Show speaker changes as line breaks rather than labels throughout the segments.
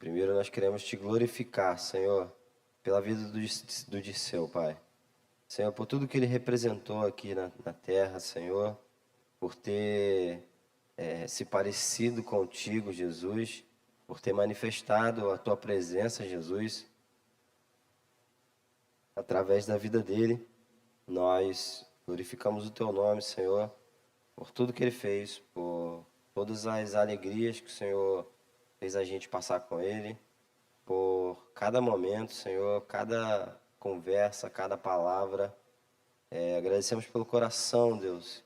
Primeiro nós queremos te glorificar, Senhor, pela vida do Dirceu, Pai. Senhor, por tudo que ele representou aqui na terra, Senhor, por ter se parecido contigo, Jesus, por ter manifestado a tua presença, Jesus, através da vida dele. Nós glorificamos o teu nome, Senhor, por tudo que ele fez, por todas as alegrias que o Senhor fez a gente passar com ele, por cada momento, Senhor, cada conversa, cada palavra. Agradecemos pelo coração, Deus,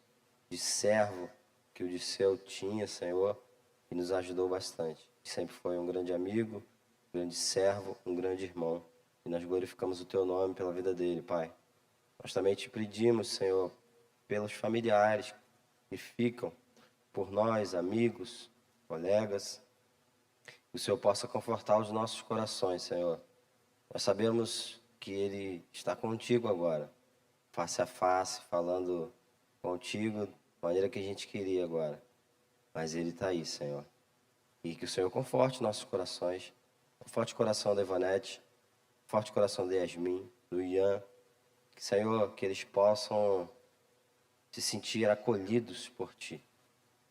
de servo que o Dirceu tinha, Senhor, e nos ajudou bastante. Sempre foi um grande amigo, um grande servo, um grande irmão. E nós glorificamos o teu nome pela vida dele, Pai. Nós também te pedimos, Senhor, pelos familiares que ficam por nós, amigos, colegas, que o Senhor possa confortar os nossos corações, Senhor. Nós sabemos que Ele está contigo agora, face a face, falando contigo da maneira que a gente queria agora. Mas Ele está aí, Senhor. E que o Senhor conforte nossos corações, conforte o coração da Ivanete, conforte o coração de Yasmin, do Ian. Que, Senhor, que eles possam se sentir acolhidos por Ti.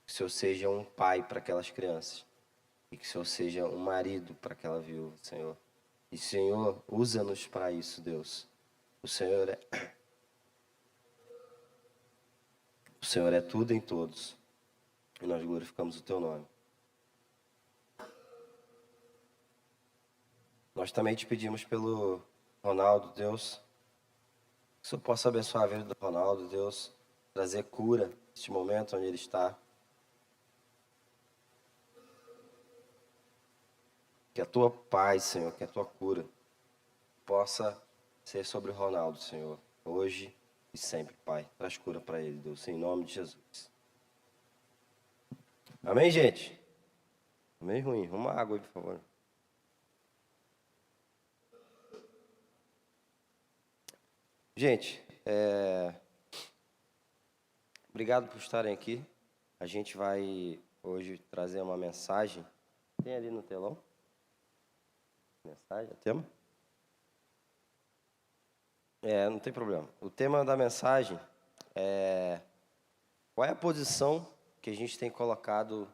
Que o Senhor seja um pai para aquelas crianças. E que o Senhor seja um marido para aquela viúva, Senhor. E, Senhor, usa-nos para isso, Deus. O Senhor é tudo em todos. E nós glorificamos o Teu nome. Nós também te pedimos pelo Ronaldo, Deus. Que o Senhor possa abençoar a vida do Ronaldo, Deus. Trazer cura neste momento onde ele está. Que a Tua paz, Senhor, que a Tua cura possa ser sobre o Ronaldo, Senhor. Hoje e sempre, Pai. Traz cura para ele, Deus, em nome de Jesus. Amém, gente? Amém, ruim. Uma água aí, por favor. Gente, obrigado por estarem aqui. A gente vai hoje trazer uma mensagem. Tem ali no telão? Mensagem, tema? Não tem problema. O tema da mensagem é: qual é a posição que a gente tem colocado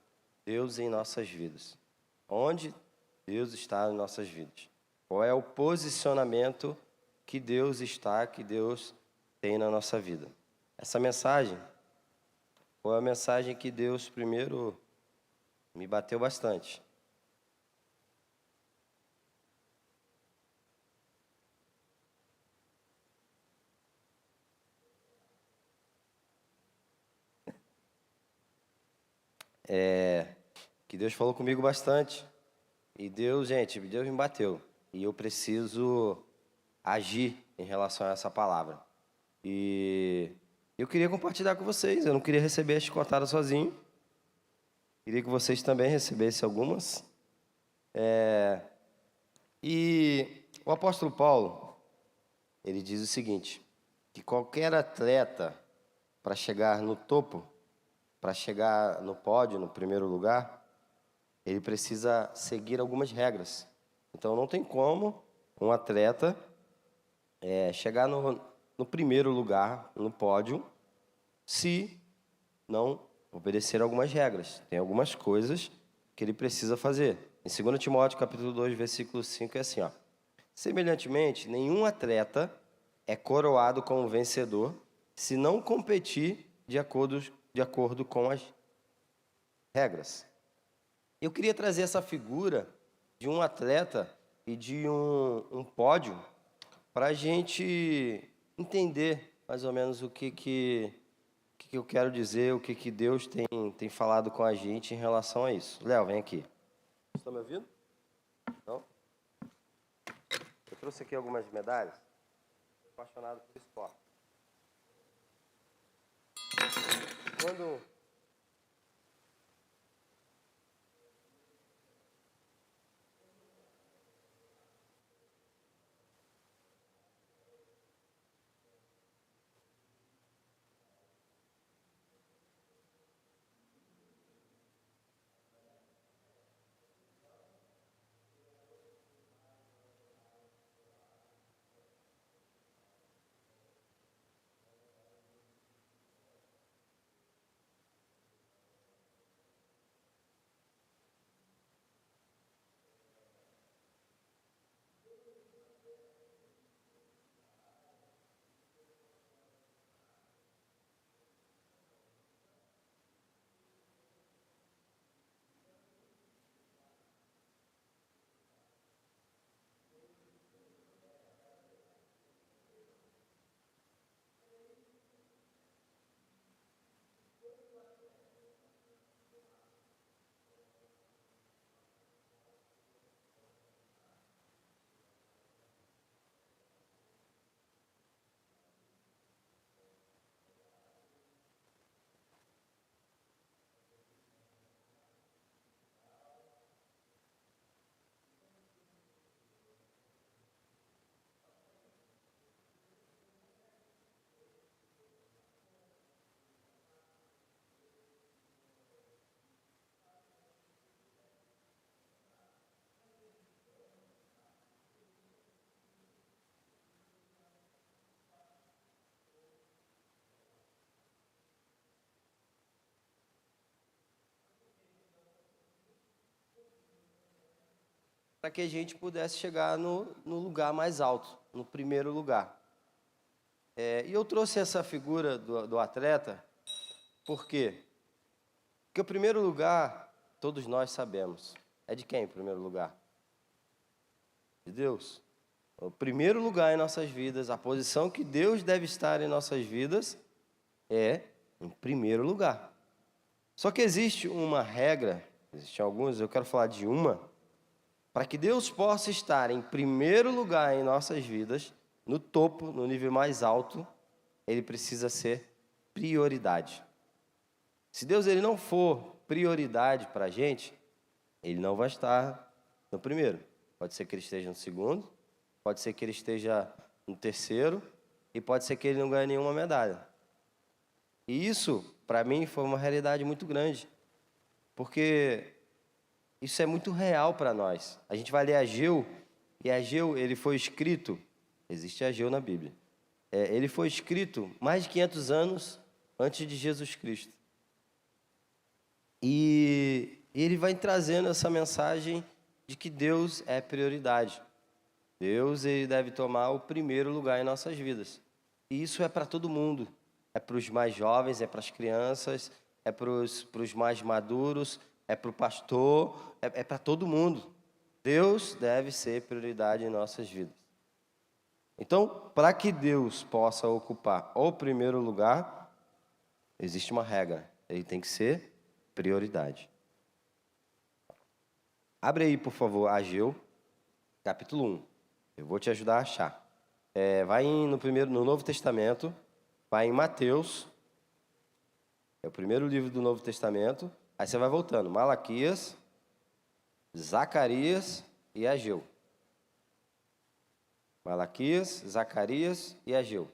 Deus em nossas vidas? Onde Deus está em nossas vidas? Qual é o posicionamento que Deus está, que Deus tem na nossa vida? Essa mensagem foi a mensagem que Deus primeiro me bateu bastante. Que Deus falou comigo bastante. E Deus me bateu. E eu preciso agir em relação a essa palavra. E eu queria compartilhar com vocês. Eu não queria receber a chicotada sozinho. Queria que vocês também recebessem algumas. E o apóstolo Paulo, ele diz o seguinte, que qualquer atleta, para chegar no topo, para chegar no pódio, no primeiro lugar, ele precisa seguir algumas regras. Então, não tem como um atleta chegar no primeiro lugar, no pódio, se não obedecer algumas regras. Tem algumas coisas que ele precisa fazer. Em 2 Timóteo, capítulo 2, versículo 5, é assim, ó. Semelhantemente, nenhum atleta é coroado como vencedor se não competir de acordo com as regras. Eu queria trazer essa figura de um atleta e de um pódio para a gente entender mais ou menos o que eu quero dizer, o que Deus tem falado com a gente em relação a isso. Léo, vem aqui. Estão me ouvindo? Não? Eu trouxe aqui algumas medalhas. Estou apaixonado por esporte. Quando para que a gente pudesse chegar no lugar mais alto, no primeiro lugar. E eu trouxe essa figura do atleta, por quê? Porque o primeiro lugar, todos nós sabemos, é de quem o primeiro lugar? De Deus. O primeiro lugar em nossas vidas, a posição que Deus deve estar em nossas vidas é em primeiro lugar. Só que existe uma regra, existem algumas, eu quero falar de uma, para que Deus possa estar em primeiro lugar em nossas vidas, no topo, no nível mais alto, Ele precisa ser prioridade. Se Deus ele não for prioridade para a gente, Ele não vai estar no primeiro. Pode ser que Ele esteja no segundo, pode ser que Ele esteja no terceiro, e pode ser que Ele não ganhe nenhuma medalha. E isso, para mim, foi uma realidade muito grande, porque isso é muito real para nós. A gente vai ler Ageu, e Ageu, ele foi escrito, existe Ageu na Bíblia, ele foi escrito mais de 500 anos antes de Jesus Cristo. E ele vai trazendo essa mensagem de que Deus é prioridade. Deus ele deve tomar o primeiro lugar em nossas vidas. E isso é para todo mundo. É para os mais jovens, é para as crianças, é para os mais maduros, é para o pastor, é para todo mundo. Deus deve ser prioridade em nossas vidas. Então, para que Deus possa ocupar o primeiro lugar, existe uma regra. Ele tem que ser prioridade. Abre aí, por favor, Ageu, capítulo 1. Eu vou te ajudar a achar. Vai no Novo Testamento, vai em Mateus, é o primeiro livro do Novo Testamento. Aí você vai voltando, Malaquias, Zacarias e Ageu. Malaquias, Zacarias e Ageu.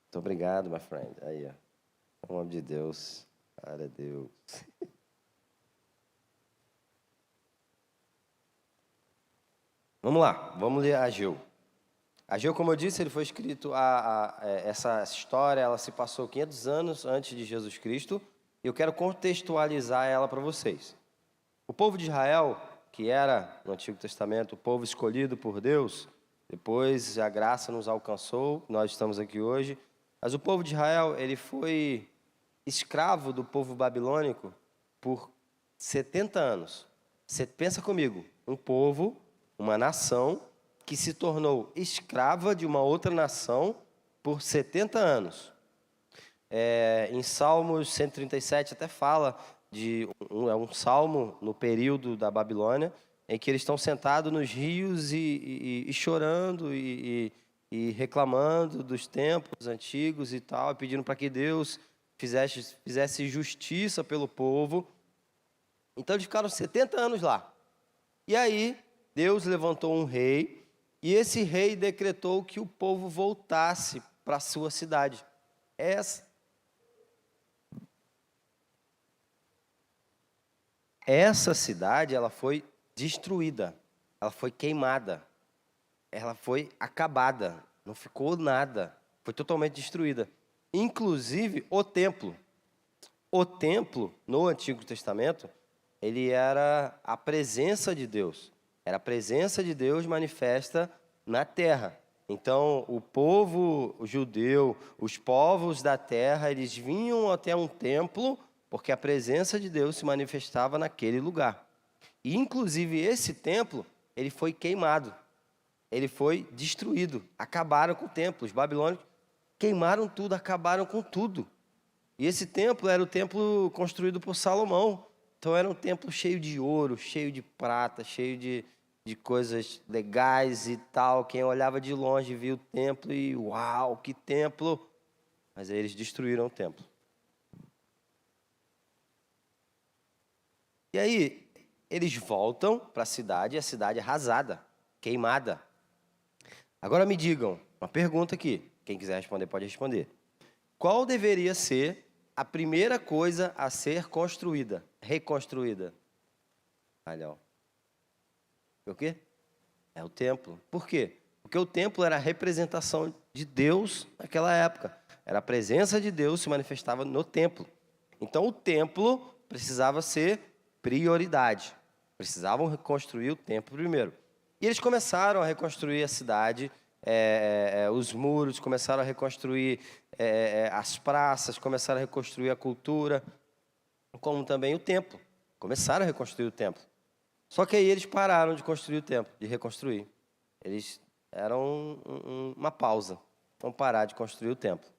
Muito obrigado, my friend. Aí, ó. Em nome de Deus. Glória a Deus. Vamos lá, vamos ler Ageu. Ageu, como eu disse, ele foi escrito, essa história, ela se passou 500 anos antes de Jesus Cristo, e eu quero contextualizar ela para vocês. O povo de Israel, que era, no Antigo Testamento, o povo escolhido por Deus, depois a graça nos alcançou, nós estamos aqui hoje, mas o povo de Israel, ele foi escravo do povo babilônico por 70 anos. Você pensa comigo, um povo, uma nação, que se tornou escrava de uma outra nação por 70 anos. Em Salmos 137 até fala de um salmo no período da Babilônia, em que eles estão sentados nos rios e chorando e reclamando dos tempos antigos e tal, pedindo para que Deus fizesse justiça pelo povo. Então eles ficaram 70 anos lá. E aí Deus levantou um rei, e esse rei decretou que o povo voltasse para a sua cidade. Essa cidade, ela foi destruída, ela foi queimada, ela foi acabada, não ficou nada, foi totalmente destruída. Inclusive o templo. O templo, no Antigo Testamento, ele era a presença de Deus. Era a presença de Deus manifesta na terra. Então, o povo judeu, os povos da terra, eles vinham até um templo, porque a presença de Deus se manifestava naquele lugar. E, inclusive, esse templo, ele foi queimado. Ele foi destruído. Acabaram com o templo. Os babilônicos queimaram tudo, acabaram com tudo. E esse templo era o templo construído por Salomão. Então, era um templo cheio de ouro, cheio de prata, cheio de coisas legais e tal. Quem olhava de longe via o templo e uau, que templo! Mas aí eles destruíram o templo. E aí eles voltam para a cidade arrasada, queimada. Agora me digam, uma pergunta aqui. Quem quiser responder pode responder. Qual deveria ser a primeira coisa a ser construída, reconstruída? Olha, o quê? É o templo. Por quê? Porque o templo era a representação de Deus naquela época. Era a presença de Deus se manifestava no templo. Então o templo precisava ser prioridade. Precisavam reconstruir o templo primeiro. E eles começaram a reconstruir a cidade, os muros, começaram a reconstruir as praças, começaram a reconstruir a cultura, como também o templo. Começaram a reconstruir o templo. Só que aí eles pararam de construir o templo, de reconstruir. Eles eram uma pausa. Vão parar de construir o templo.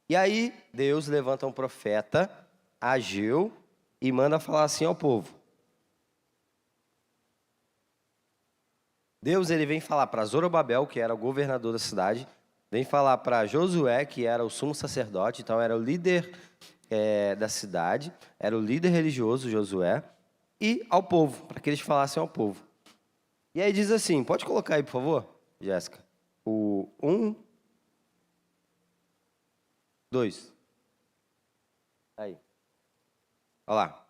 E aí Deus levanta um profeta, Ageu, e manda falar assim ao povo. Deus ele vem falar para Zorobabel, que era o governador da cidade, vem falar para Josué, que era o sumo sacerdote, então era o líder da cidade, era o líder religioso, Josué, e ao povo, para que eles falassem ao povo. E aí diz assim, pode colocar aí, por favor, Jéssica, o 1, 2. Aí. Olha lá.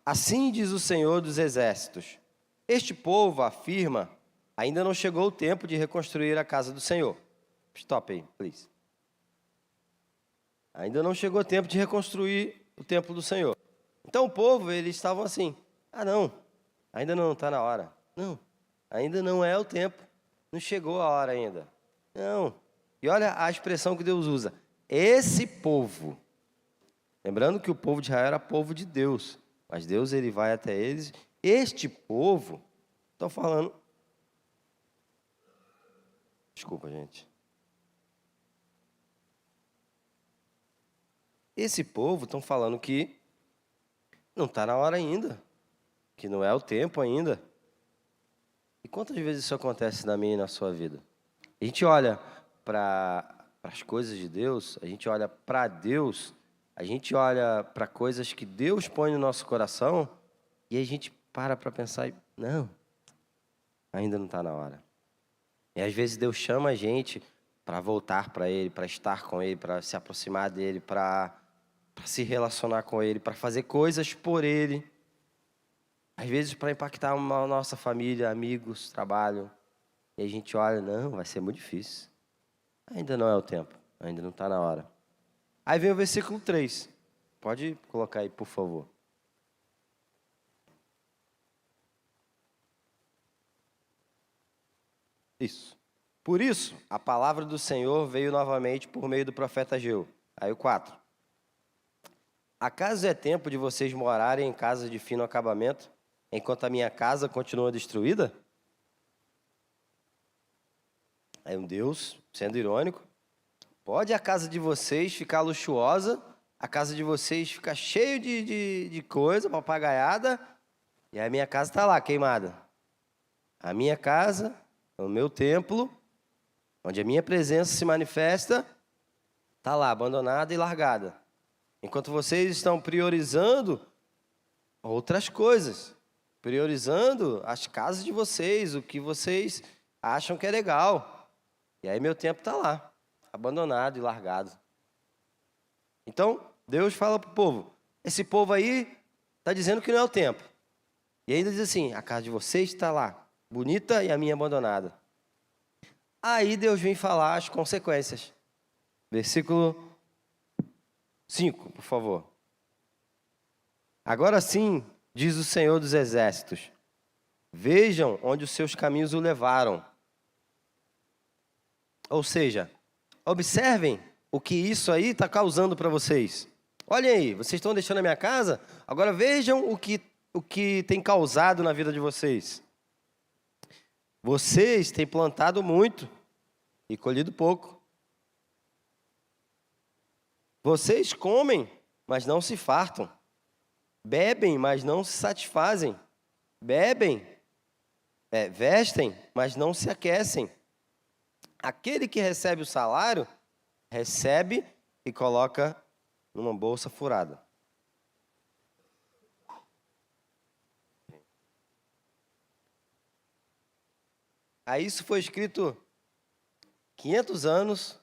Assim diz o Senhor dos Exércitos, este povo afirma, ainda não chegou o tempo de reconstruir a casa do Senhor. Stop aí, please. Ainda não chegou o tempo de reconstruir o templo do Senhor. Então o povo, eles estavam assim, não, ainda não está na hora. Não, ainda não é o tempo. Não chegou a hora ainda. Não. E olha a expressão que Deus usa. Esse povo. Lembrando que o povo de Israel era povo de Deus. Mas Deus ele vai até eles. Este povo, estão falando... Desculpa, gente. Esse povo estão falando que não está na hora ainda. Que não é o tempo ainda. E quantas vezes isso acontece na minha e na sua vida? A gente olha para as coisas de Deus, a gente olha para Deus, a gente olha para coisas que Deus põe no nosso coração e a gente para pensar, não, ainda não está na hora. E às vezes Deus chama a gente para voltar para Ele, para estar com Ele, para se aproximar dEle, para se relacionar com Ele, para fazer coisas por Ele. Às vezes para impactar a nossa família, amigos, trabalho. E a gente olha, não, vai ser muito difícil. Ainda não é o tempo, ainda não está na hora. Aí vem o versículo 3. Pode colocar aí, por favor. Isso. Por isso, a palavra do Senhor veio novamente por meio do profeta Ageu. Aí o 4. Acaso é tempo de vocês morarem em casa de fino acabamento, enquanto a minha casa continua destruída? Aí um Deus, sendo irônico, pode a casa de vocês ficar luxuosa, a casa de vocês ficar cheia de coisa, papagaiada, e a minha casa está lá, queimada. A minha casa, o meu templo, onde a minha presença se manifesta, está lá, abandonada e largada. Enquanto vocês estão priorizando outras coisas, priorizando as casas de vocês, o que vocês acham que é legal. E aí meu tempo está lá, abandonado e largado. Então, Deus fala para o povo, esse povo aí está dizendo que não é o tempo. E ainda diz assim, a casa de vocês está lá, bonita e a minha abandonada. Aí Deus vem falar as consequências. Versículo 5, por favor. Agora sim, diz o Senhor dos Exércitos, vejam onde os seus caminhos o levaram. Ou seja, observem o que isso aí está causando para vocês. Olhem aí, vocês estão deixando a minha casa? Agora vejam o que tem causado na vida de vocês. Vocês têm plantado muito e colhido pouco. Vocês comem, mas não se fartam. Bebem, mas não se satisfazem. Vestem, mas não se aquecem. Aquele que recebe o salário, recebe e coloca numa bolsa furada. Aí isso foi escrito 500 anos,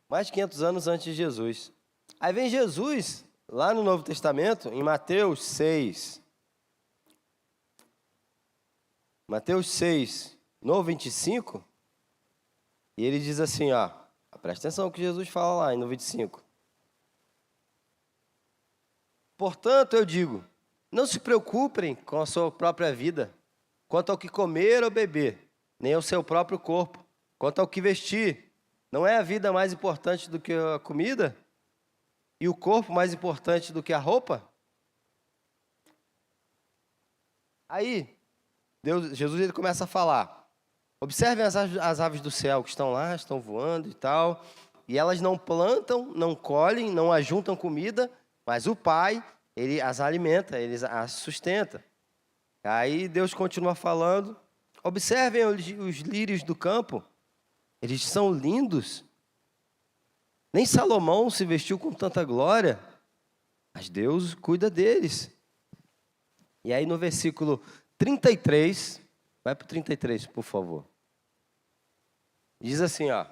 mais de 500 anos antes de Jesus. Aí vem Jesus, lá no Novo Testamento, em Mateus 6. Mateus 6, no 25, e ele diz assim, presta atenção que Jesus fala lá no 25. Portanto, eu digo, Não se preocupem com a sua própria vida, quanto ao que comer ou beber, nem ao seu próprio corpo, quanto ao que vestir. Não é a vida mais importante do que a comida? E o corpo mais importante do que a roupa? Aí, Jesus ele começa a falar. Observem as aves do céu que estão lá, estão voando e tal. E elas não plantam, não colhem, não ajuntam comida, mas o Pai, ele as alimenta, ele as sustenta. Aí Deus continua falando. Observem os lírios do campo. Eles são lindos. Nem Salomão se vestiu com tanta glória, mas Deus cuida deles. E aí no versículo 33, vai para o 33, por favor. Diz assim, ó.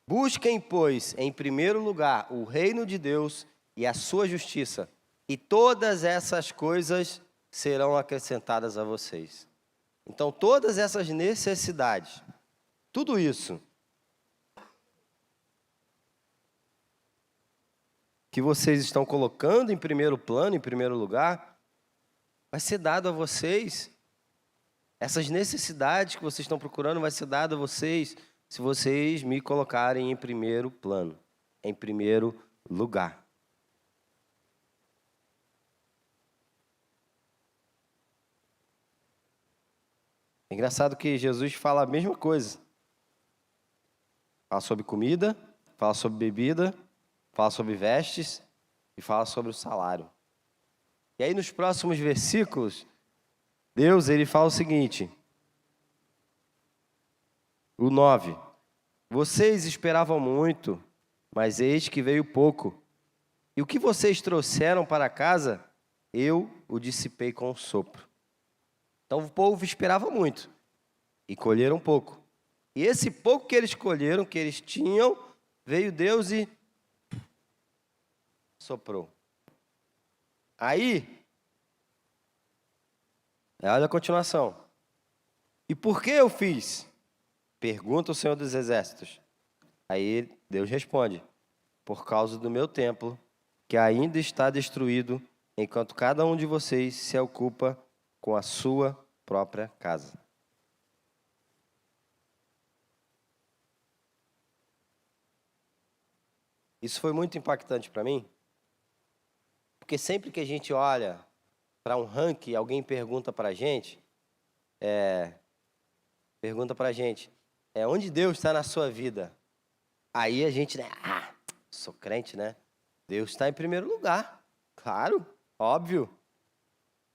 Busquem, pois, em primeiro lugar o reino de Deus e a sua justiça, e todas essas coisas serão acrescentadas a vocês. Então, todas essas necessidades, tudo isso que vocês estão colocando em primeiro plano, em primeiro lugar, vai ser dado a vocês. Essas necessidades que vocês estão procurando vai ser dado a vocês se vocês me colocarem em primeiro plano, em primeiro lugar. É engraçado que Jesus fala a mesma coisa. Fala sobre comida, fala sobre bebida, fala sobre vestes e fala sobre o salário. E aí nos próximos versículos, Deus ele fala o seguinte, o 9. Vocês esperavam muito, mas eis que veio pouco. E o que vocês trouxeram para casa, eu o dissipei com um sopro. Então o povo esperava muito e colheram pouco. E esse pouco que eles colheram, que eles tinham, veio Deus e soprou. Aí, olha a continuação. E por que eu fiz? Pergunta o Senhor dos Exércitos. Aí Deus responde, por causa do meu templo, que ainda está destruído, enquanto cada um de vocês se ocupa com a sua própria casa. Isso foi muito impactante para mim, porque sempre que a gente olha para um ranking, alguém pergunta para a gente, onde Deus está na sua vida? Aí a gente, né, sou crente, né? Deus está em primeiro lugar, claro, óbvio.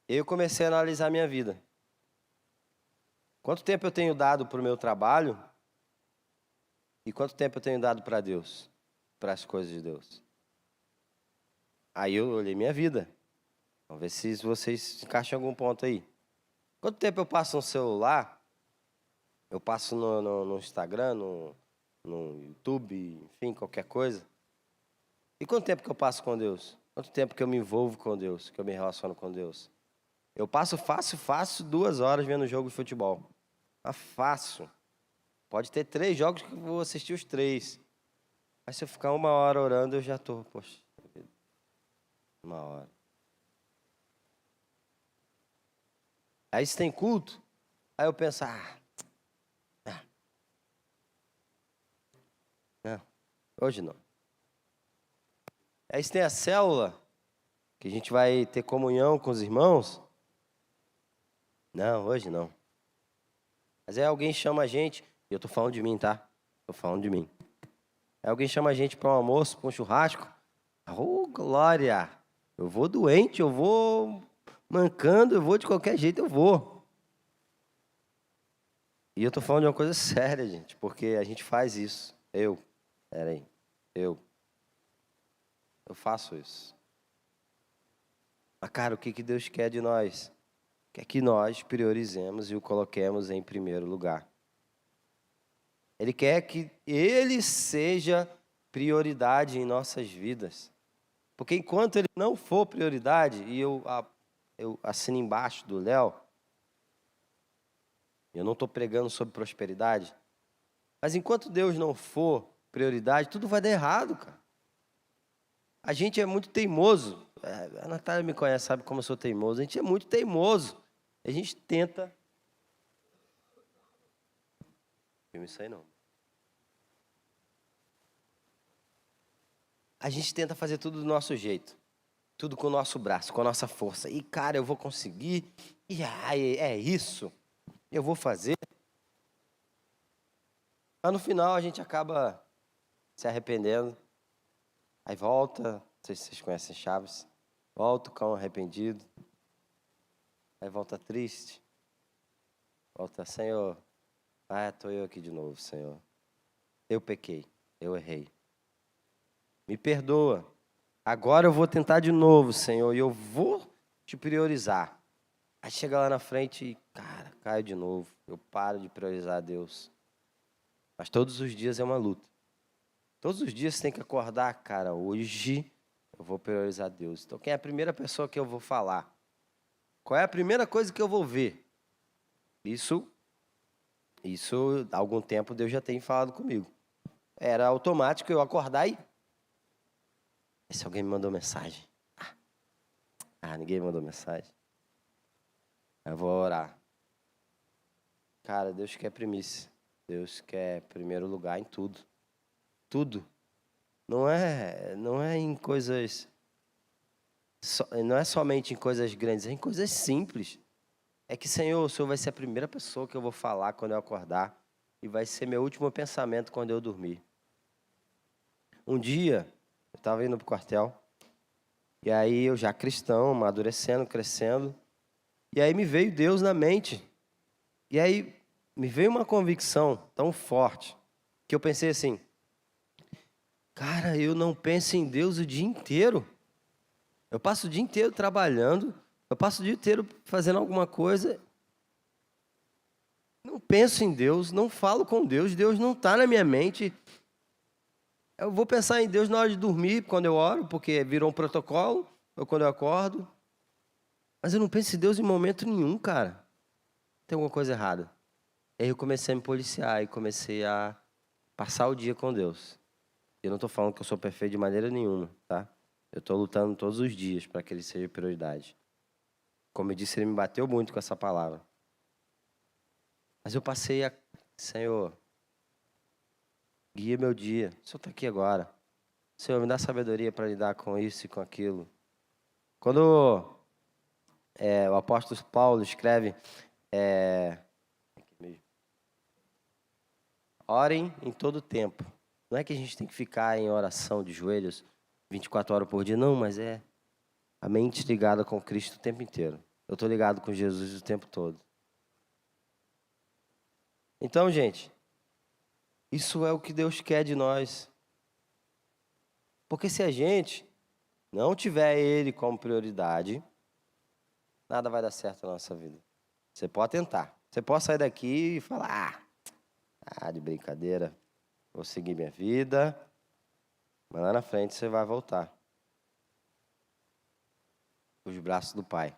Eu comecei a analisar a minha vida. Quanto tempo eu tenho dado para o meu trabalho e quanto tempo eu tenho dado para Deus, para as coisas de Deus? Aí eu olhei minha vida. Vamos ver se vocês encaixam em algum ponto aí. Quanto tempo eu passo no celular? Eu passo no Instagram, no YouTube, enfim, qualquer coisa. E quanto tempo que eu passo com Deus? Quanto tempo que eu me envolvo com Deus, que eu me relaciono com Deus? Eu passo fácil 2 horas vendo jogo de futebol. Fácil. Pode ter 3 jogos que eu vou assistir os 3. Mas se eu ficar 1 hora orando, eu já estou, poxa, 1 hora. Aí se tem culto, aí eu penso, não, hoje não. Aí se tem a célula, que a gente vai ter comunhão com os irmãos, não, hoje não. Mas aí alguém chama a gente, e eu estou falando de mim, tá? Estou falando de mim. Aí alguém chama a gente para um almoço, para um churrasco, glória, eu vou doente, eu vou mancando, eu vou de qualquer jeito, eu vou. E eu tô falando de uma coisa séria, gente, porque a gente faz isso. Eu faço isso. Mas, cara, o que Deus quer de nós? Quer que nós priorizemos e o coloquemos em primeiro lugar. Ele quer que Ele seja prioridade em nossas vidas. Porque enquanto Ele não for prioridade, e eu assino embaixo do Léo, eu não estou pregando sobre prosperidade, mas enquanto Deus não for prioridade, tudo vai dar errado, cara. A gente é muito teimoso. A Natália me conhece, sabe como eu sou teimoso. A gente é muito teimoso. A gente tenta... Eu não sei não. A gente tenta fazer tudo do nosso jeito. Tudo com o nosso braço, com a nossa força. E, cara, eu vou conseguir. E é isso. Eu vou fazer. Mas no final a gente acaba se arrependendo. Aí volta. Não sei se vocês conhecem Chaves. Volta o cão arrependido. Aí volta triste. Volta, Senhor. Estou eu aqui de novo, Senhor. Eu pequei. Eu errei. Me perdoa. Agora eu vou tentar de novo, Senhor, e eu vou te priorizar. Aí chega lá na frente e, cara, caio de novo. Eu paro de priorizar a Deus. Mas todos os dias é uma luta. Todos os dias você tem que acordar, cara, hoje eu vou priorizar a Deus. Então quem é a primeira pessoa que eu vou falar? Qual é a primeira coisa que eu vou ver? Isso há algum tempo Deus já tem falado comigo. Era automático eu acordar e... Se alguém me mandou mensagem. Ninguém mandou mensagem. Eu vou orar. Cara, Deus quer primícia. Deus quer primeiro lugar em tudo. Tudo. Não é em coisas... Não é somente em coisas grandes, é em coisas simples. É que, Senhor, o Senhor vai ser a primeira pessoa que eu vou falar quando eu acordar. E vai ser meu último pensamento quando eu dormir. Um dia... Eu estava indo para o quartel, e aí eu já cristão, amadurecendo, crescendo, e aí me veio Deus na mente. E aí me veio uma convicção tão forte, que eu pensei assim, cara, eu não penso em Deus o dia inteiro. Eu passo o dia inteiro trabalhando, eu passo o dia inteiro fazendo alguma coisa, não penso em Deus, não falo com Deus, Deus não está na minha mente. Eu vou pensar em Deus na hora de dormir, quando eu oro, porque virou um protocolo, ou quando eu acordo. Mas eu não penso em Deus em momento nenhum, cara. Tem alguma coisa errada. Aí eu comecei a me policiar e comecei a passar o dia com Deus. Eu não estou falando que eu sou perfeito de maneira nenhuma, tá? Eu estou lutando todos os dias para que Ele seja prioridade. Como eu disse, Ele me bateu muito com essa palavra. Mas eu passei a... Senhor... Guia meu dia. O Senhor está aqui agora. Senhor, me dá sabedoria para lidar com isso e com aquilo. Quando o apóstolo Paulo escreve... orem em todo tempo. Não é que a gente tem que ficar em oração de joelhos 24 horas por dia. Não, mas é a mente ligada com Cristo o tempo inteiro. Eu estou ligado com Jesus o tempo todo. Então, gente... Isso é o que Deus quer de nós. Porque se a gente não tiver Ele como prioridade, nada vai dar certo na nossa vida. Você pode tentar. Você pode sair daqui e falar, de brincadeira, vou seguir minha vida, mas lá na frente você vai voltar os braços do Pai.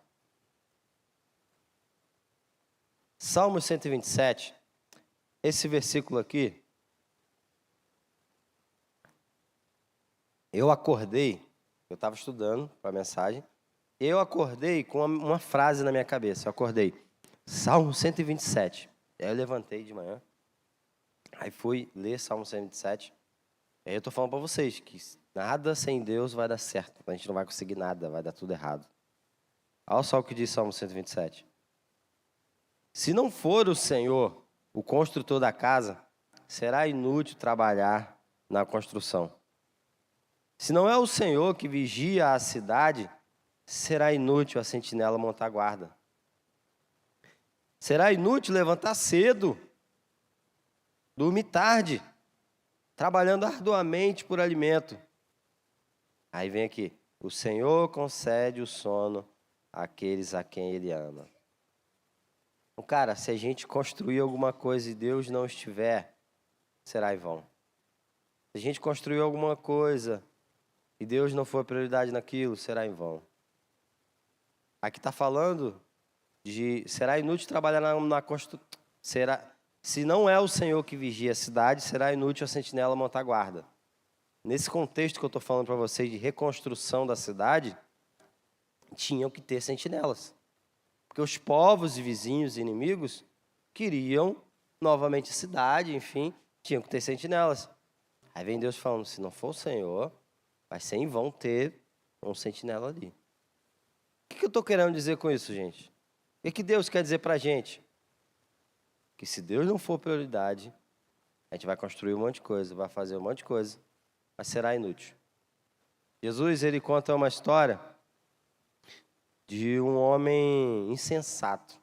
Salmo 127, esse versículo aqui, eu acordei, eu estava estudando para a mensagem, eu acordei com uma frase na minha cabeça. Eu acordei, Salmo 127. Aí eu levantei de manhã, aí fui ler Salmo 127. Aí eu estou falando para vocês que nada sem Deus vai dar certo. A gente não vai conseguir nada, vai dar tudo errado. Olha só o que diz Salmo 127. Se não for o Senhor, o construtor da casa, será inútil trabalhar na construção. Se não é o Senhor que vigia a cidade, será inútil a sentinela montar guarda. Será inútil levantar cedo, dormir tarde, trabalhando arduamente por alimento. Aí vem aqui, o Senhor concede o sono àqueles a quem Ele ama. Então, cara, se a gente construir alguma coisa e Deus não estiver, será em vão. Se a gente construir alguma coisa e Deus não for prioridade naquilo, será em vão. Aqui está falando de... Será inútil trabalhar na construção. Se não é o Senhor que vigia a cidade, será inútil a sentinela montar guarda. Nesse contexto que eu estou falando para vocês de reconstrução da cidade, tinham que ter sentinelas. Porque os povos e vizinhos e inimigos queriam novamente a cidade, enfim, tinham que ter sentinelas. Aí vem Deus falando, se não for o Senhor, vai ser em vão ter um sentinela ali. O que eu estou querendo dizer com isso, gente? O que Deus quer dizer para a gente? Que se Deus não for prioridade, a gente vai construir um monte de coisa, vai fazer um monte de coisa, mas será inútil. Jesus, ele conta uma história de um homem insensato.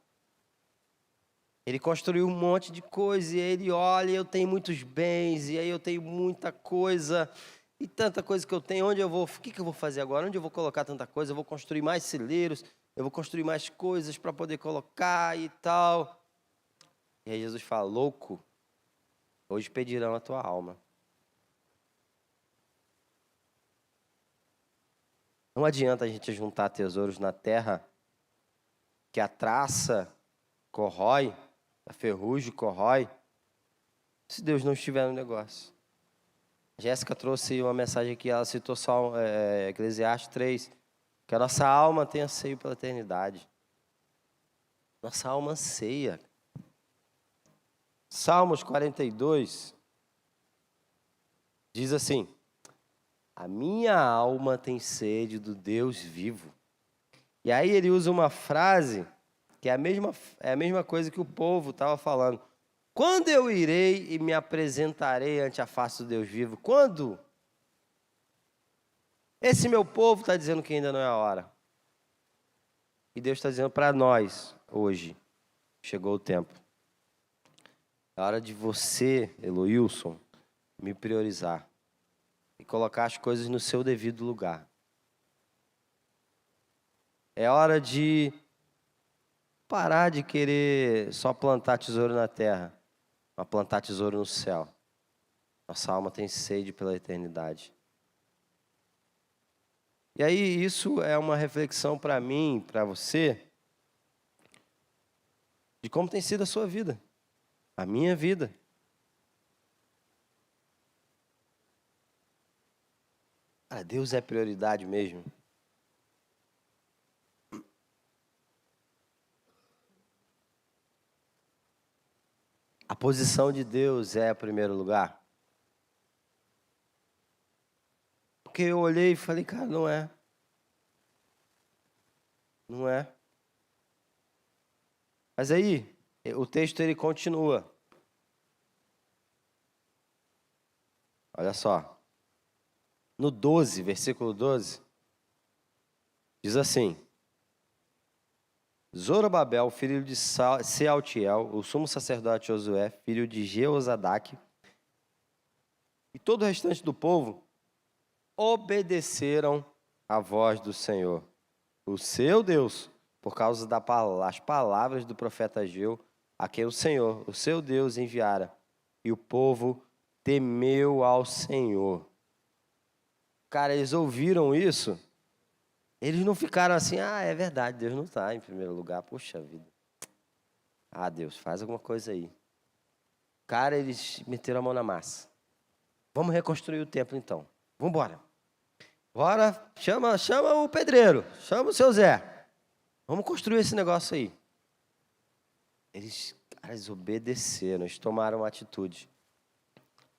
Ele construiu um monte de coisa e ele olha, eu tenho muitos bens, e aí eu tenho muita coisa, e tanta coisa que eu tenho, onde eu vou, o que eu vou fazer agora? Onde eu vou colocar tanta coisa? Eu vou construir mais celeiros, eu vou construir mais coisas para poder colocar e tal. E aí Jesus fala, louco, hoje pedirão a tua alma. Não adianta a gente juntar tesouros na terra que a traça corrói, a ferrugem corrói, se Deus não estiver no negócio. Jéssica trouxe uma mensagem aqui, ela citou só Eclesiastes 3, que a nossa alma tem anseio pela eternidade. Nossa alma anseia. Salmos 42 diz assim, a minha alma tem sede do Deus vivo. E aí ele usa uma frase que é a mesma coisa que o povo estava falando. Quando eu irei e me apresentarei ante a face do Deus vivo? Quando? Esse meu povo está dizendo que ainda não é a hora. E Deus está dizendo para nós, hoje, chegou o tempo. É hora de você, Eloilson, me priorizar. E colocar as coisas no seu devido lugar. É hora de parar de querer só plantar tesouro na terra, mas plantar tesouro no céu. Nossa alma tem sede pela eternidade. E aí isso é uma reflexão para mim, para você, de como tem sido a sua vida, a minha vida. Cara, Deus é prioridade mesmo. A posição de Deus é o primeiro lugar. Porque eu olhei e falei, cara, não é. Não é. Mas aí, o texto ele continua. Olha só. No 12, versículo 12, diz assim, Zorobabel, filho de Sealtiel, o sumo sacerdote Josué, filho de Jeozadaque, e todo o restante do povo obedeceram à voz do Senhor, o seu Deus, por causa das palavras do profeta Ageu, a quem o Senhor, o seu Deus, enviara. E o povo temeu ao Senhor. Cara, eles ouviram isso, eles não ficaram assim, é verdade, Deus não está em primeiro lugar, poxa vida. Deus, faz alguma coisa aí. Cara, eles meteram a mão na massa. Vamos reconstruir o templo então. Vamos embora. Bora, chama o pedreiro, chama o seu Zé. Vamos construir esse negócio aí. Eles obedeceram, eles tomaram uma atitude.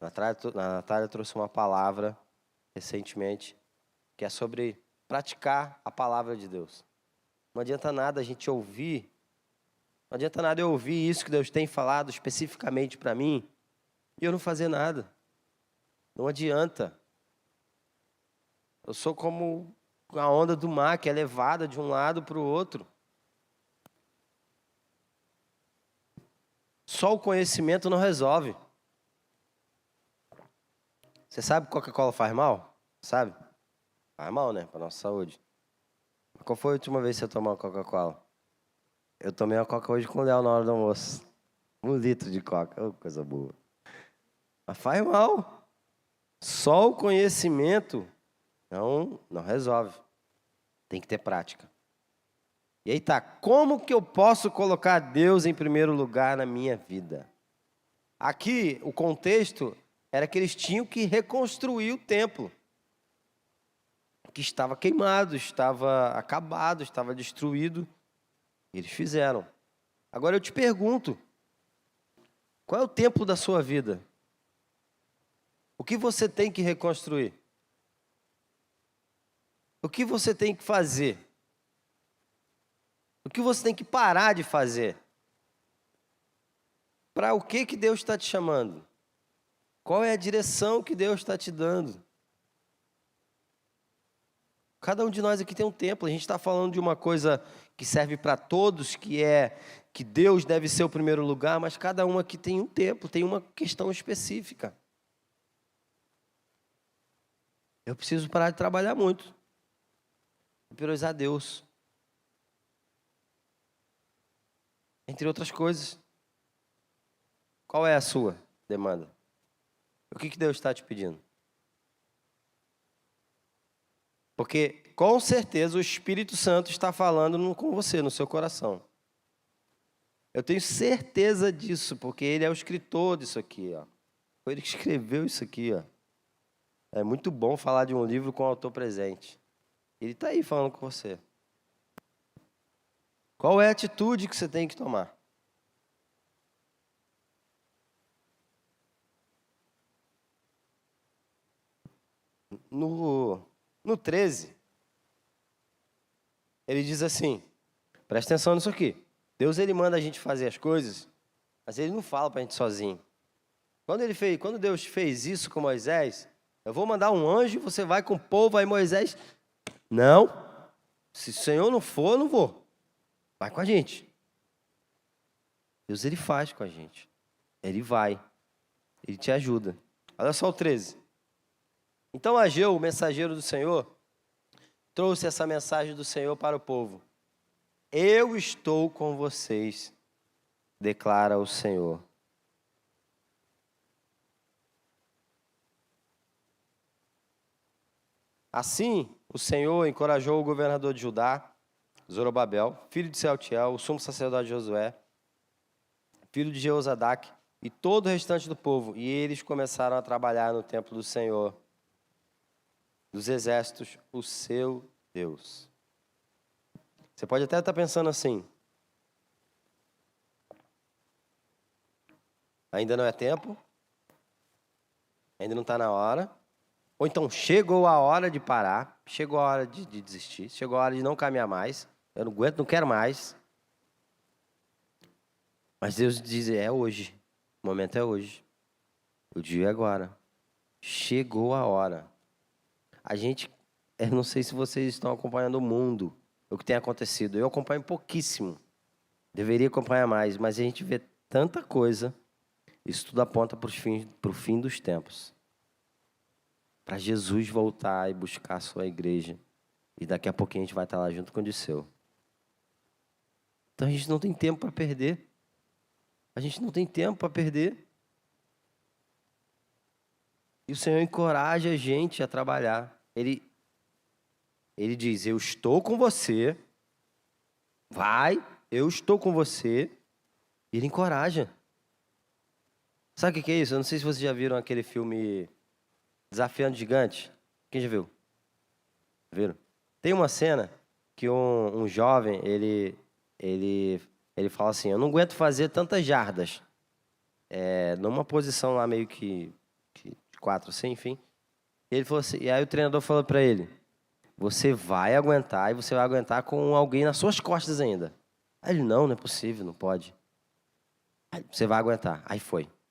A Natália trouxe uma palavra recentemente, que é sobre praticar a palavra de Deus. Não adianta nada a gente ouvir, não adianta nada eu ouvir isso que Deus tem falado especificamente para mim e eu não fazer nada. Não adianta. Eu sou como a onda do mar que é levada de um lado para o outro. Só o conhecimento não resolve. Você sabe que Coca-Cola faz mal? Sabe? Faz mal, né? Para nossa saúde. Qual foi a última vez que você tomou uma Coca-Cola? Eu tomei uma Coca hoje com o Léo na hora do almoço. 1 litro de Coca. Oh, coisa boa. Mas faz mal. Só o conhecimento não resolve. Tem que ter prática. E aí tá, como que eu posso colocar Deus em primeiro lugar na minha vida? Aqui, o contexto era que eles tinham que reconstruir o templo. que estava queimado, estava acabado, estava destruído. Eles fizeram. Agora eu te pergunto, qual é o templo da sua vida? O que você tem que reconstruir? O que você tem que fazer? O que você tem que parar de fazer? Para o que Deus está te chamando? Qual é a direção que Deus está te dando? Cada um de nós aqui tem um templo. A gente está falando de uma coisa que serve para todos, que é que Deus deve ser o primeiro lugar, mas cada um aqui tem um templo, tem uma questão específica. Eu preciso parar de trabalhar muito e priorizar Deus. Entre outras coisas. Qual é a sua demanda? O que Deus está te pedindo? Porque, com certeza, o Espírito Santo está falando com você, no seu coração. Eu tenho certeza disso, porque ele é o escritor disso aqui, ó. Foi ele que escreveu isso aqui, ó. É muito bom falar de um livro com o autor presente. Ele está aí falando com você. Qual é a atitude que você tem que tomar? No 13, ele diz assim, presta atenção nisso aqui. Deus, ele manda a gente fazer as coisas, mas ele não fala para a gente sozinho. Quando Deus fez isso com Moisés, eu vou mandar um anjo, você vai com o povo, aí Moisés, não, se o Senhor não for, eu não vou. Vai com a gente. Deus, ele faz com a gente. Ele vai. Ele te ajuda. Olha só o 13. Então Ageu, o mensageiro do Senhor, trouxe essa mensagem do Senhor para o povo. Eu estou com vocês, declara o Senhor. Assim, o Senhor encorajou o governador de Judá, Zorobabel, filho de Sealtiel, o sumo sacerdote Josué, filho de Jeozadak, e todo o restante do povo. E eles começaram a trabalhar no templo do Senhor, dos exércitos, o seu Deus. Você pode até estar pensando assim, ainda não é tempo, ainda não está na hora, ou então chegou a hora de parar, chegou a hora de desistir, chegou a hora de não caminhar mais, eu não aguento, não quero mais. Mas Deus diz, é hoje, o momento é hoje, o dia é agora, chegou a hora. Eu não sei se vocês estão acompanhando o mundo, o que tem acontecido. Eu acompanho pouquíssimo. Deveria acompanhar mais, mas a gente vê tanta coisa. Isso tudo aponta para o fim dos tempos. Para Jesus voltar e buscar a sua igreja. E daqui a pouquinho a gente vai estar lá junto com o Odisseu. Então a gente não tem tempo para perder. A gente não tem tempo para perder. E o Senhor encoraja a gente a trabalhar. Ele diz, eu estou com você. Vai, eu estou com você. E ele encoraja. Sabe o que é isso? Eu não sei se vocês já viram aquele filme Desafiando Gigante. Quem já viu? Viram? Tem uma cena que um jovem, ele fala assim, eu não aguento fazer tantas jardas. Numa posição lá meio que de 4, assim, enfim. Ele falou assim, e aí o treinador falou para ele, você vai aguentar e você vai aguentar com alguém nas suas costas ainda. Aí ele, não é possível, não pode. Aí, você vai aguentar. Aí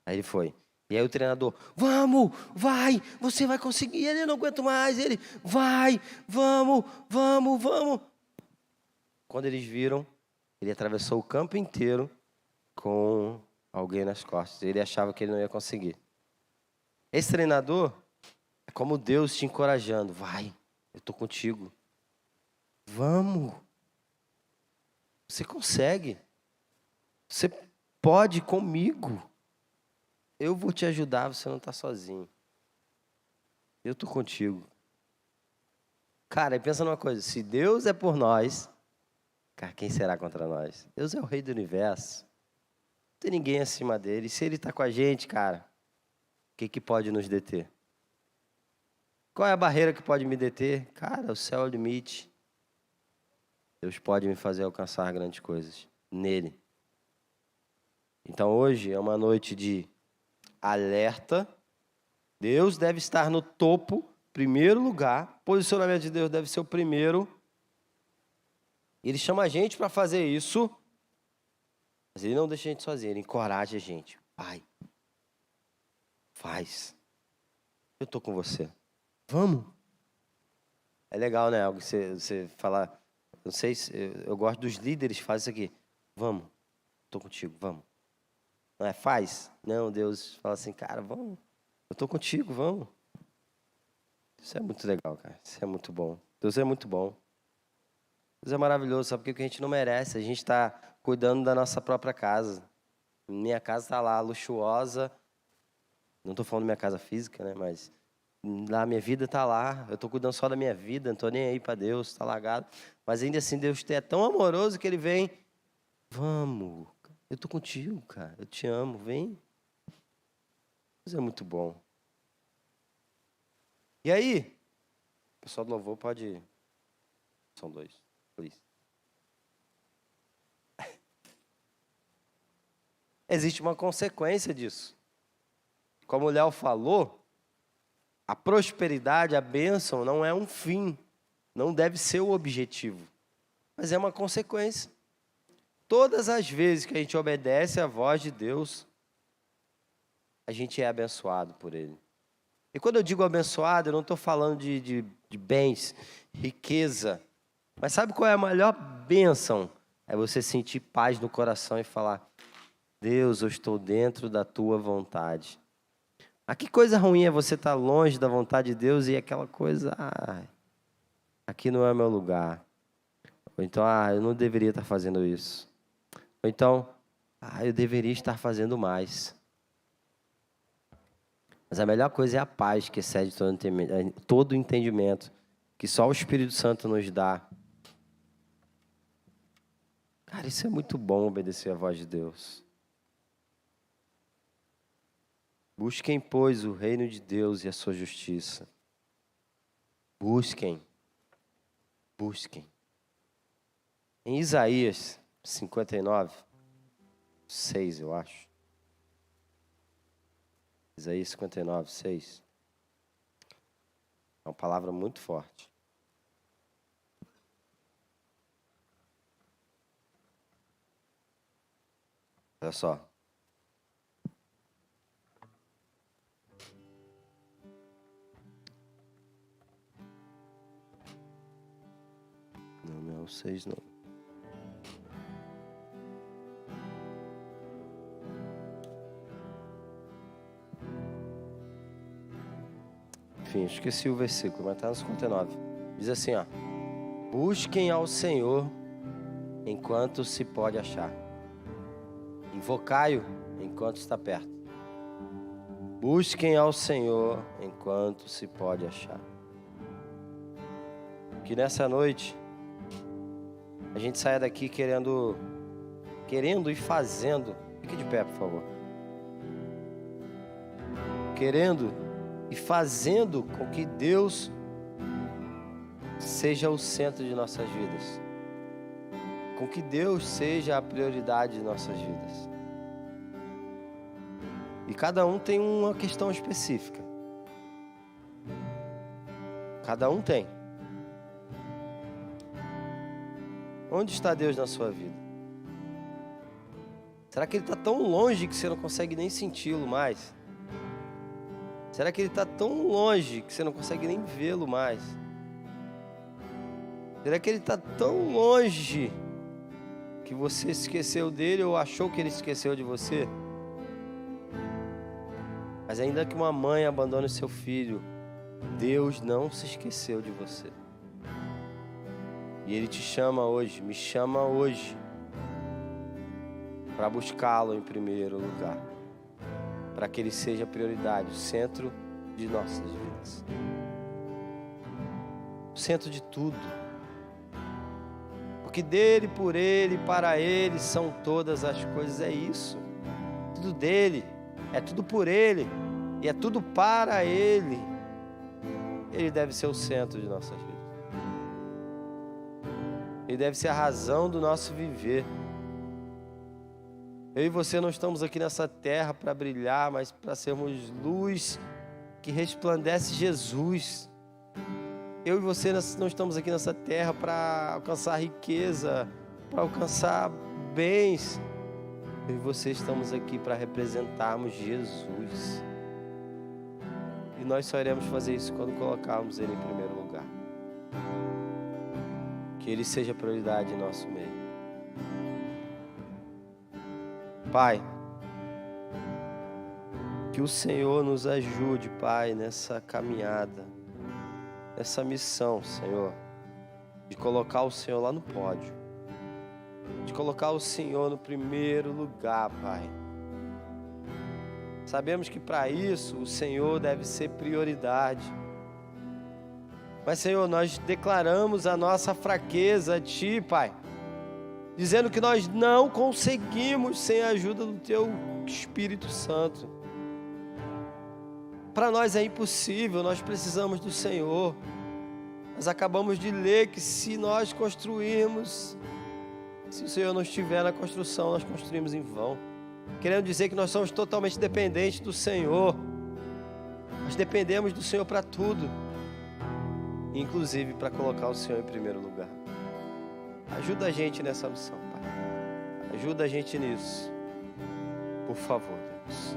ele foi. E aí o treinador, vamos, vai, você vai conseguir. Ele, eu não aguento mais. Ele, vai, vamos. Quando eles viram, ele atravessou o campo inteiro com alguém nas costas. Ele achava que ele não ia conseguir. Esse treinador é como Deus te encorajando. Vai, eu estou contigo. Vamos. Você consegue. Você pode comigo. Eu vou te ajudar, você não está sozinho. Eu estou contigo. Cara, e pensa numa coisa. Se Deus é por nós, cara, quem será contra nós? Deus é o rei do universo. Não tem ninguém acima dele. Se ele está com a gente, cara, o que pode nos deter? Qual é a barreira que pode me deter? Cara, o céu é o limite. Deus pode me fazer alcançar grandes coisas nele. Então hoje é uma noite de alerta. Deus deve estar no topo, primeiro lugar. Posicionamento de Deus deve ser o primeiro. Ele chama a gente para fazer isso. Mas Ele não deixa a gente sozinho. Ele encoraja a gente. Vai. Faz. Eu estou com você. Vamos. É legal, né? Algo você falar. Não sei se eu gosto dos líderes que fazem isso aqui. Vamos. Estou contigo. Vamos. Não é faz? Não, Deus fala assim, cara, vamos. Eu estou contigo, vamos. Isso é muito legal, cara. Isso é muito bom. Deus é muito bom. Deus é maravilhoso, sabe? Porque a gente não merece. A gente está cuidando da nossa própria casa. Minha casa está lá, luxuosa. Não estou falando da minha casa física, né? Mas lá minha vida está lá. Eu estou cuidando só da minha vida, não estou nem aí para Deus, está largado. Mas ainda assim, Deus é tão amoroso que Ele vem. Vamos. Eu estou contigo, cara. Eu te amo. Vem. Deus é muito bom. E aí? O pessoal do louvor pode ir. São dois. Please. Existe uma consequência disso. Como o Léo falou, a prosperidade, a bênção não é um fim. Não deve ser o objetivo. Mas é uma consequência. Todas as vezes que a gente obedece à voz de Deus, a gente é abençoado por Ele. E quando eu digo abençoado, eu não estou falando de bens, riqueza. Mas sabe qual é a maior bênção? É você sentir paz no coração e falar, Deus, eu estou dentro da Tua vontade. Ah, que coisa ruim é você estar longe da vontade de Deus e aquela coisa, aqui não é meu lugar. Ou então, eu não deveria estar fazendo isso. Ou então, eu deveria estar fazendo mais. Mas a melhor coisa é a paz que excede todo entendimento, que só o Espírito Santo nos dá. Cara, isso é muito bom, obedecer a voz de Deus. Busquem, pois, o reino de Deus e a sua justiça. Busquem. Busquem. Em Isaías 59, 6, eu acho. Isaías 59, 6. É uma palavra muito forte. Olha só. Não é o 6, não. Enfim, esqueci o versículo, mas está no 59. Diz assim, busquem ao Senhor enquanto se pode achar. Invocai-o enquanto está perto. Busquem ao Senhor enquanto se pode achar. Que nessa noite a gente saia daqui querendo e fazendo. Fique de pé, por favor. Querendo e fazendo com que Deus seja o centro de nossas vidas. Com que Deus seja a prioridade de nossas vidas. E cada um tem uma questão específica. Cada um tem. Onde está Deus na sua vida? Será que Ele está tão longe que você não consegue nem senti-lo mais? Será que Ele está tão longe que você não consegue nem vê-lo mais? Será que Ele está tão longe que você esqueceu dele ou achou que Ele esqueceu de você? Mas ainda que uma mãe abandone o seu filho, Deus não se esqueceu de você. E Ele te chama hoje, me chama hoje, para buscá-lo em primeiro lugar. Para que Ele seja a prioridade, o centro de nossas vidas. O centro de tudo. Porque dele, por Ele, para Ele são todas as coisas. É isso. Tudo dele, é tudo por Ele e é tudo para Ele. Ele deve ser o centro de nossas vidas. Ele deve ser a razão do nosso viver. Eu e você não estamos aqui nessa terra para brilhar, mas para sermos luz que resplandece Jesus. Eu e você não estamos aqui nessa terra para alcançar riqueza, para alcançar bens. Eu e você estamos aqui para representarmos Jesus. E nós só iremos fazer isso quando colocarmos Ele em primeiro lugar. Que Ele seja prioridade em nosso meio. Pai, que o Senhor nos ajude, Pai, nessa caminhada, nessa missão, Senhor, de colocar o Senhor lá no pódio, de colocar o Senhor no primeiro lugar, Pai. Sabemos que para isso o Senhor deve ser prioridade. Mas, Senhor, nós declaramos a nossa fraqueza a Ti, Pai, dizendo que nós não conseguimos sem a ajuda do Teu Espírito Santo. Para nós é impossível, nós precisamos do Senhor. Nós acabamos de ler que se nós construirmos, se o Senhor não estiver na construção, nós construímos em vão. Querendo dizer que nós somos totalmente dependentes do Senhor. Nós dependemos do Senhor para tudo, inclusive para colocar o Senhor em primeiro lugar. Ajuda a gente nessa missão, Pai. Ajuda a gente nisso. Por favor, Deus.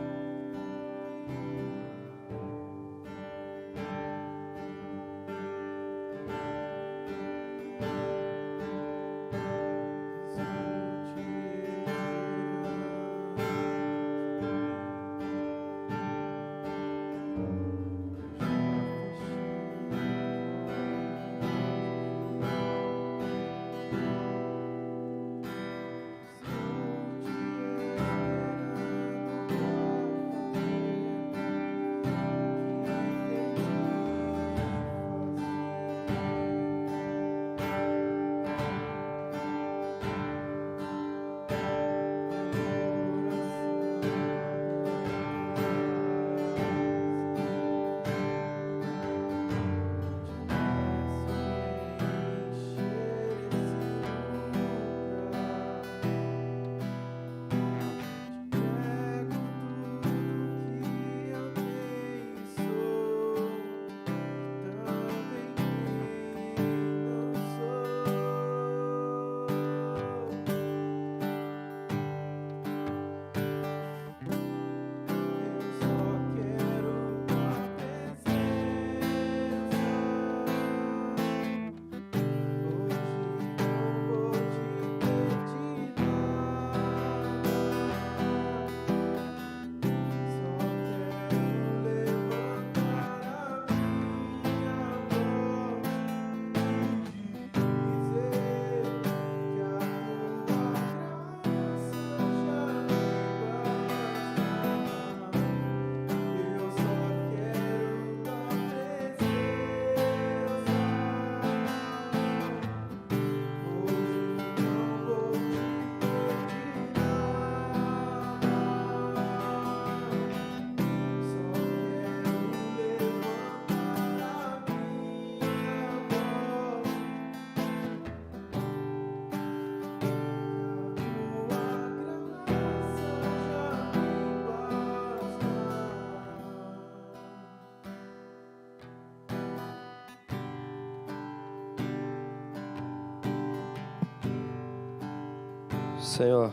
Senhor,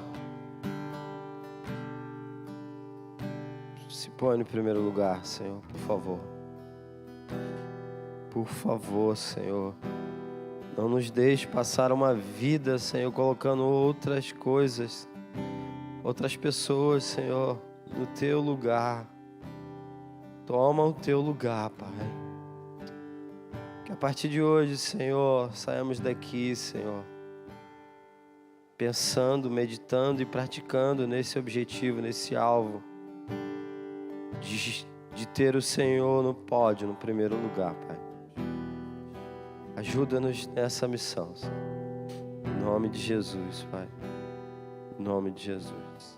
se põe no primeiro lugar, Senhor, por favor. Por favor, Senhor. Não nos deixe passar uma vida, Senhor, colocando outras coisas, outras pessoas, Senhor, no Teu lugar. Toma o Teu lugar, Pai. Que a partir de hoje, Senhor, saímos daqui, Senhor, pensando, meditando e praticando nesse objetivo, nesse alvo de ter o Senhor no pódio, no primeiro lugar, Pai. Ajuda-nos nessa missão, Senhor. Em nome de Jesus, Pai. Em nome de Jesus.